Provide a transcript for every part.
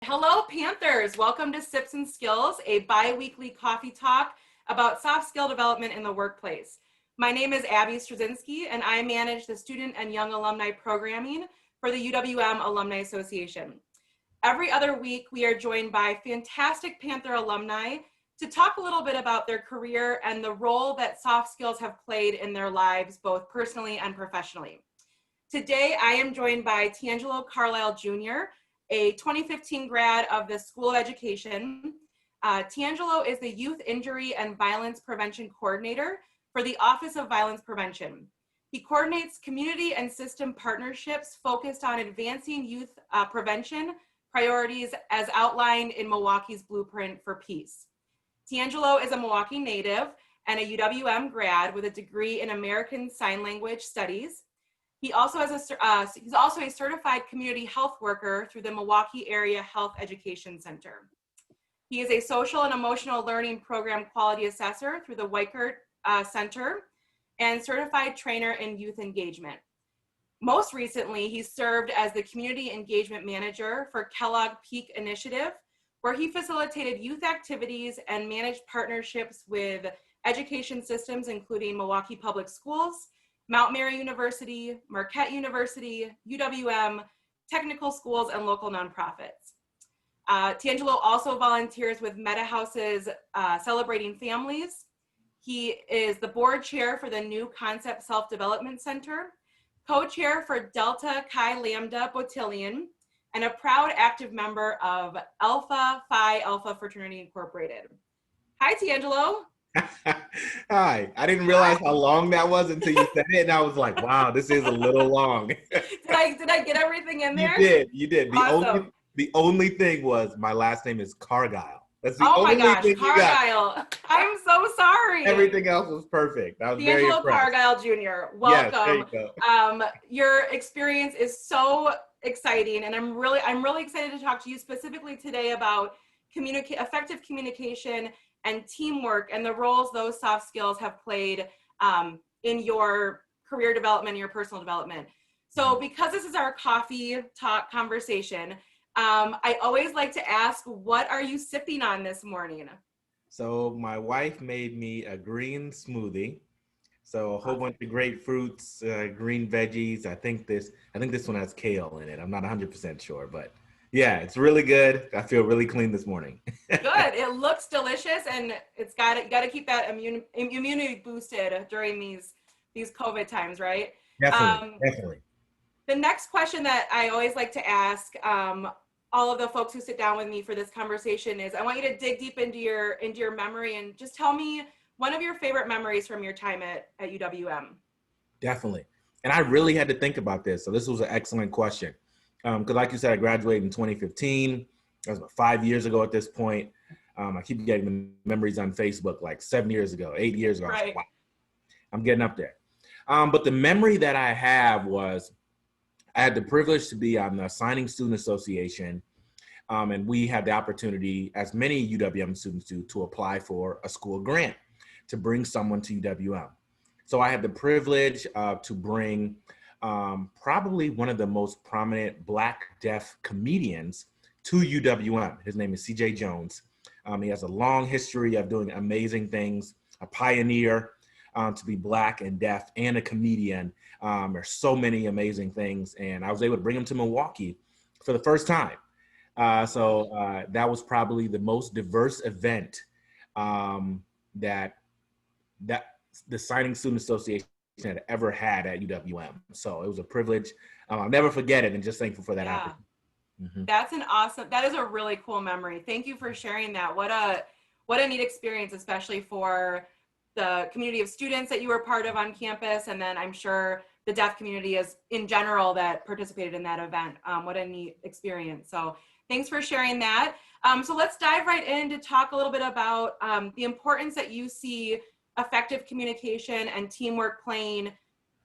Hello, Panthers. Welcome to Sips and Skills, a bi-weekly coffee talk about soft skill development in the workplace. My name is Abby Straczynski, and I manage the Student and Young Alumni Programming for the UWM Alumni Association. Every other week, we are joined by fantastic Panther alumni to talk a little bit about their career and the role that soft skills have played in their lives, both personally and professionally. Today, I am joined by TeAngelo Cargile Jr., a 2015 grad of the School of Education. TeAngelo is the Youth Injury and Violence Prevention Coordinator for the Office of Violence Prevention. He coordinates community and system partnerships focused on advancing youth prevention priorities as outlined in Milwaukee's Blueprint for Peace. TeAngelo is a Milwaukee native and a UWM grad with a degree in American Sign Language Studies. He's also a certified community health worker through the Milwaukee Area Health Education Center. He is a social and emotional learning program quality assessor through the Weichert Center and certified trainer in youth engagement. Most recently, he served as the community engagement manager for Kellogg Peak Initiative, where he facilitated youth activities and managed partnerships with education systems, including Milwaukee Public Schools, Mount Mary University, Marquette University, UWM, technical schools, and local nonprofits. TeAngelo also volunteers with Meta House's Celebrating Families. He is the board chair for the New Concept Self-Development Center, co-chair for Delta Chi Lambda Botillion, and a proud active member of Alpha Phi Alpha Fraternity Incorporated. Hi, TeAngelo. Hi, I didn't realize how long that was until you said it, and I was like, wow, this is a little long. Did I get everything in there? You did. Awesome. The only thing was my last name is Cargile. That's the oh only my gosh, thing Cargile. I'm so sorry. Everything else was perfect. I was very TeAngelo impressed. Cargile Jr. Welcome. Yes, there you go. Your experience is so exciting, and I'm really excited to talk to you specifically today about effective communication and teamwork and the roles those soft skills have played in your career development, your personal development. So because this is our coffee talk conversation, I always like to ask, what are you sipping on this morning? So my wife made me a green smoothie. So a whole bunch of grapefruits, green veggies. I think this one has kale in it. I'm not 100% sure, but yeah, it's really good. I feel really clean this morning. Good. It looks delicious, and you got to keep that immunity boosted during these COVID times, right? Definitely. The next question that I always like to ask all of the folks who sit down with me for this conversation is, I want you to dig deep into your memory and just tell me one of your favorite memories from your time at UWM. Definitely. And I really had to think about this. So this was an excellent question. Because like you said, I graduated in 2015. That was about 5 years ago at this point. I keep getting the memories on Facebook like 7 years ago, 8 years ago. Right. Wow, I'm getting up there. But the memory that I have was I had the privilege to be on the Signing Student Association. And we had the opportunity, as many UWM students do, to apply for a school grant to bring someone to UWM. So I had the privilege to bring probably one of the most prominent Black deaf comedians to UWM. His name is CJ Jones. He has a long history of doing amazing things, a pioneer to be Black and deaf and a comedian. There's so many amazing things, and I was able to bring him to Milwaukee for the first time. So that was probably the most diverse event that the Signing Student Association had ever had at UWM. So it was a privilege. I'll never forget it, and just thankful for that opportunity. Mm-hmm. That is a really cool memory. Thank you for sharing that. What a neat experience, especially for the community of students that you were part of on campus, and then I'm sure the deaf community is in general that participated in that event. What a neat experience. So thanks for sharing that. So let's dive right in to talk a little bit about the importance that you see effective communication and teamwork playing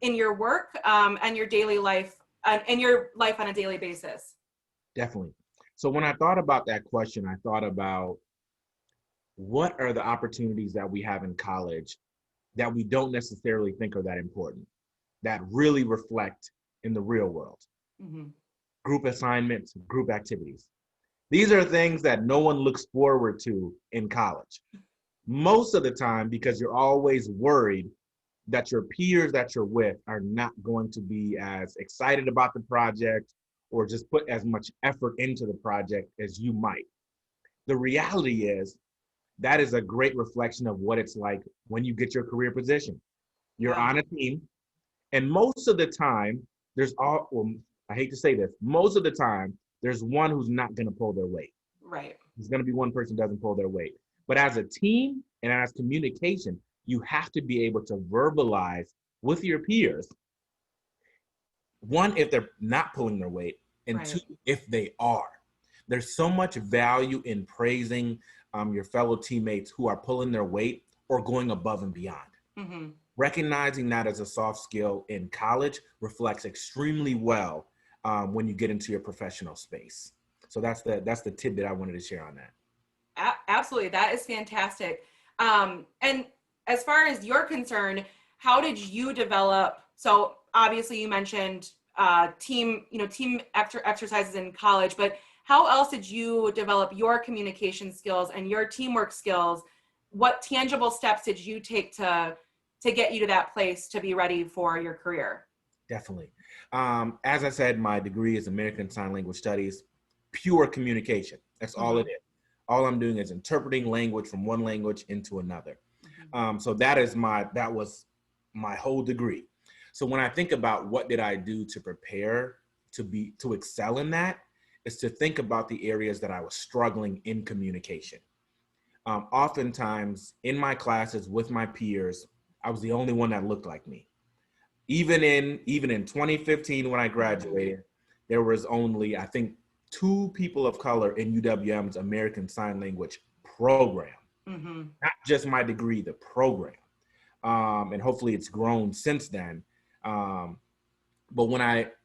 in your work and your daily life, and your life on a daily basis. Definitely. So when I thought about that question, I thought about what are the opportunities that we have in college that we don't necessarily think are that important, that really reflect in the real world. Mm-hmm. Group assignments, group activities. These are things that no one looks forward to in college. Most of the time, because you're always worried that your peers that you're with are not going to be as excited about the project or just put as much effort into the project as you might. The reality is that is a great reflection of what it's like when you get your career position. You're Yeah, on a team, and most of the time, well, I hate to say this, most of the time, there's one who's not going to pull their weight. right. There's going to be one person who doesn't pull their weight. But as a team and as communication, you have to be able to verbalize with your peers, one, if they're not pulling their weight, and two, Right. if they are. There's so much value in praising your fellow teammates who are pulling their weight or going above and beyond. Mm-hmm. Recognizing that as a soft skill in college reflects extremely well when you get into your professional space. So that's the tidbit I wanted to share on that. Absolutely. That is fantastic. And as far as you're concerned, how did you develop? So obviously you mentioned team exercises in college, but how else did you develop your communication skills and your teamwork skills? What tangible steps did you take to get you to that place to be ready for your career? Definitely. As I said, my degree is American Sign Language Studies, pure communication. That's all Mm-hmm. it is. All I'm doing is interpreting language from one language into another. Mm-hmm. So that was my whole degree. So when I think about what did I do to prepare to excel in that, is to think about the areas that I was struggling in communication. Oftentimes in my classes with my peers, I was the only one that looked like me. Even in 2015 when I graduated, there was only, I think, two people of color in UWM's American Sign Language program. Mm-hmm. Not just my degree, the program. And hopefully it's grown since then. But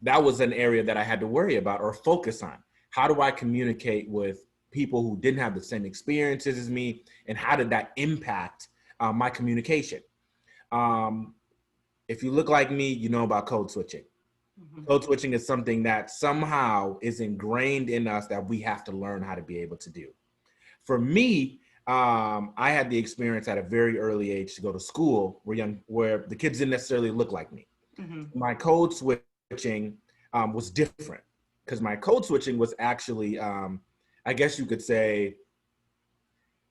that was an area that I had to worry about or focus on. How do I communicate with people who didn't have the same experiences as me? And how did that impact my communication? If you look like me, you know about code switching. Mm-hmm. Code switching is something that somehow is ingrained in us that we have to learn how to be able to do. For me, I had the experience at a very early age to go to school where the kids didn't necessarily look like me. Mm-hmm. My code switching was different because my code switching was actually, I guess you could say,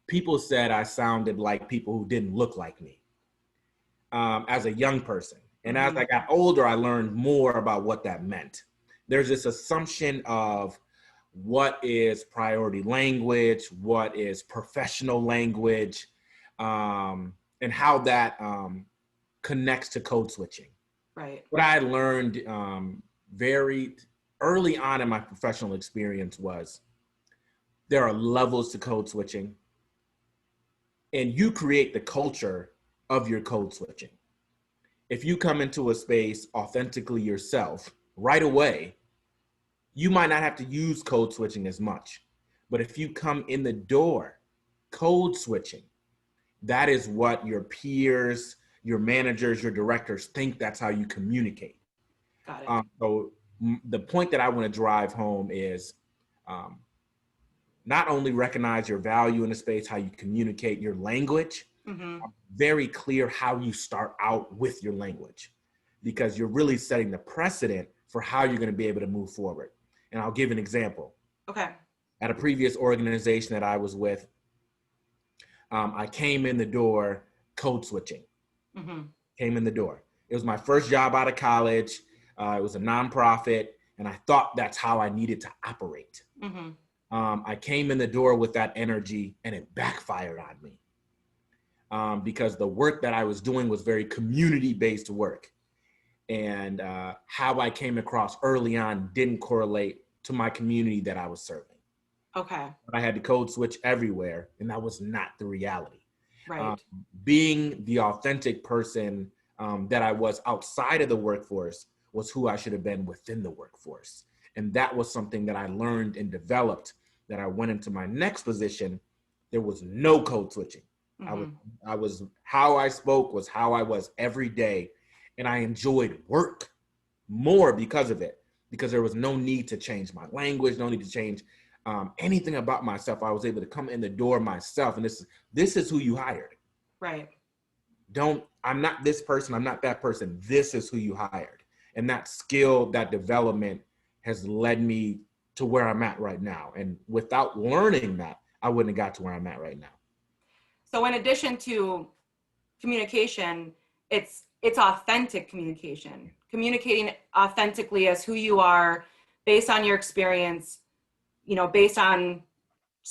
people said I sounded like people who didn't look like me as a young person. And as Mm-hmm. I got older, I learned more about what that meant. There's this assumption of what is priority language, what is professional language, and how that connects to code switching. Right. What I learned very early on in my professional experience was there are levels to code switching, and you create the culture of your code switching. If you come into a space authentically yourself right away, you might not have to use code switching as much. But if you come in the door code switching, that is what your peers, your managers, your directors think that's how you communicate. Got it. The point that I want to drive home is um, not only recognize your value in the space, how you communicate your language, Mm-hmm. very clear how you start out with your language, because you're really setting the precedent for how you're going to be able to move forward. And I'll give an example. Okay. At a previous organization that I was with, I came in the door code switching. Mm-hmm. Came in the door. It was my first job out of college. It was a nonprofit, and I thought that's how I needed to operate. Mm-hmm. I came in the door with that energy, and it backfired on me because the work that I was doing was very community-based work. And how I came across early on didn't correlate to my community that I was serving. Okay. I had to code switch everywhere, and that was not the reality. Right. Being the authentic person that I was outside of the workforce was who I should have been within the workforce. And that was something that I learned and developed that I went into my next position. There was no code switching. Mm-hmm. I was how I spoke was how I was every day. And I enjoyed work more because of it, because there was no need to change my language, no need to change anything about myself. I was able to come in the door myself. And this is who you hired. Right. I'm not this person. I'm not that person. This is who you hired. And that skill, that development has led me to where I'm at right now. And without learning that, I wouldn't have got to where I'm at right now. So in addition to communication, it's authentic communication, communicating authentically as who you are based on your experience, based on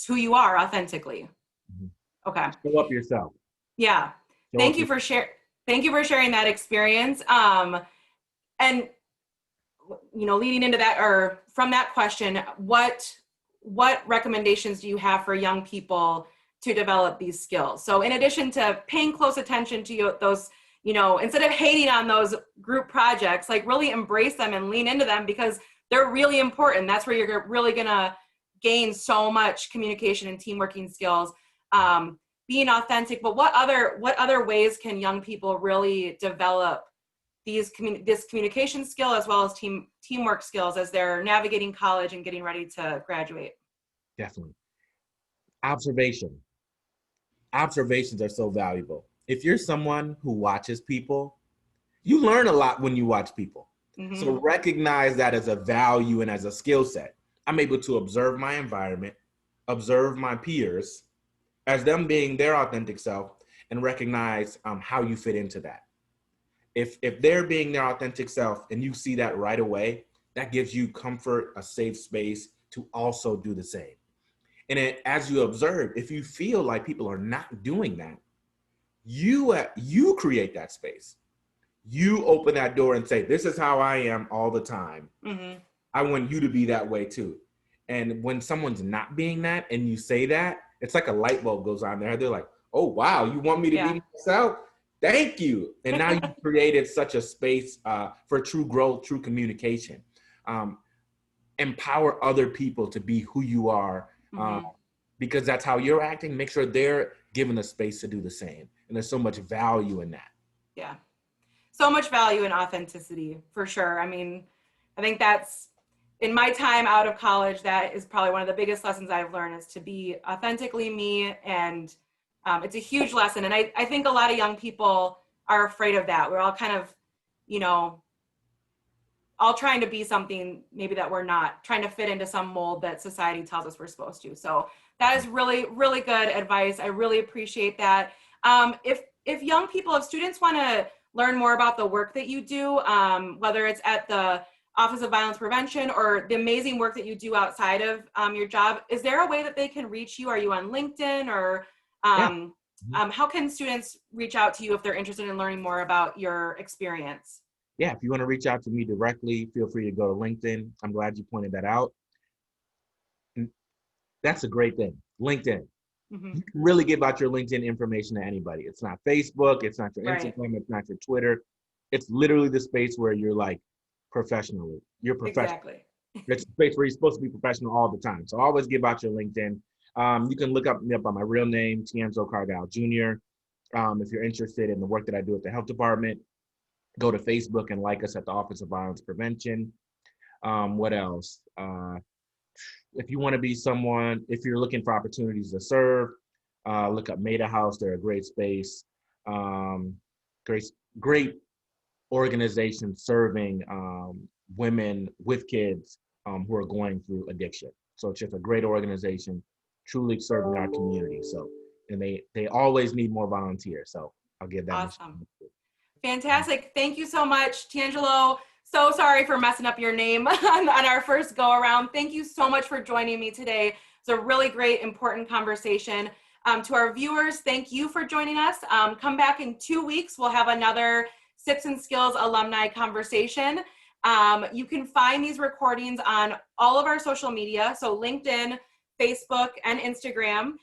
who you are authentically. Okay. Show up yourself. Yeah. Thank you for sharing that experience. And leading into that, or from that question, what recommendations do you have for young people to develop these skills? So in addition to paying close attention to those, instead of hating on those group projects, like really embrace them and lean into them because they're really important. That's where you're really gonna gain so much communication and team working skills. Being authentic, but what other ways can young people really develop this communication skill as well as teamwork skills as they're navigating college and getting ready to graduate? Definitely. Observations are so valuable. If you're someone who watches people, you learn a lot when you watch people. Mm-hmm. So recognize that as a value and as a skill set. I'm able to observe my environment, observe my peers as them being their authentic self, and recognize how you fit into that. If they're being their authentic self and you see that right away, that gives you comfort, a safe space to also do the same. And as you observe, if you feel like people are not doing that, you create that space. You open that door and say, this is how I am all the time. Mm-hmm. I want you to be that way too. And when someone's not being that and you say that, it's like a light bulb goes on there. They're like, oh, wow, you want me to be myself? Thank you. And now you've created such a space for true growth, true communication. Empower other people to be who you are, because that's how you're acting. Make sure they're given the space to do the same. And there's so much value in that. Yeah. So much value in authenticity, for sure. I mean, I think that's, in my time out of college, that is probably one of the biggest lessons I've learned, is to be authentically me. And it's a huge lesson. And I think a lot of young people are afraid of that. We're all kind of, all trying to be something maybe that we're not, trying to fit into some mold that society tells us we're supposed to. So that is really, really good advice. I really appreciate that. If young people, if students want to learn more about the work that you do, whether it's at the Office of Violence Prevention or the amazing work that you do outside of your job, is there a way that they can reach you? Are you on LinkedIn, or how can students reach out to you if they're interested in learning more about your experience? Yeah, if you want to reach out to me directly, feel free to go to LinkedIn. I'm glad you pointed that out. And that's a great thing, LinkedIn. Mm-hmm. You can really give out your LinkedIn information to anybody. It's not Facebook, it's not your Instagram, It's not your Twitter. It's literally the space where you're like professionally. You're professional. Exactly. It's a space where you're supposed to be professional all the time. So always give out your LinkedIn. You can look me up by my real name, TeAngelo Cargile Jr. If you're interested in the work that I do at the health department, go to Facebook and like us at the Office of Violence Prevention. What else? If you want to be someone, if you're looking for opportunities to serve, look up Meta House. They're a great space. Great organization serving women with kids who are going through addiction. So it's just a great organization, truly serving our community. So, and they always need more volunteers. So I'll give that. Awesome. Fantastic. Thank you so much, TeAngelo. So sorry for messing up your name on our first go around. Thank you so much for joining me today. It's a really great, important conversation. To our viewers, thank you for joining us. Come back in 2 weeks. We'll have another Sips and Skills alumni conversation. You can find these recordings on all of our social media, so LinkedIn, Facebook, and Instagram.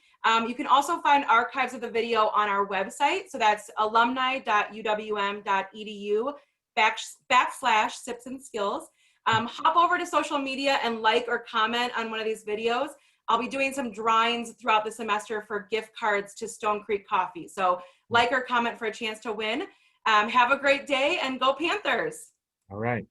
You can also find archives of the video on our website. So that's alumni.uwm.edu/Sips and Skills. Hop over to social media and like or comment on one of these videos. I'll be doing some drawings throughout the semester for gift cards to Stone Creek Coffee. So like or comment for a chance to win. Have a great day and go Panthers. All right.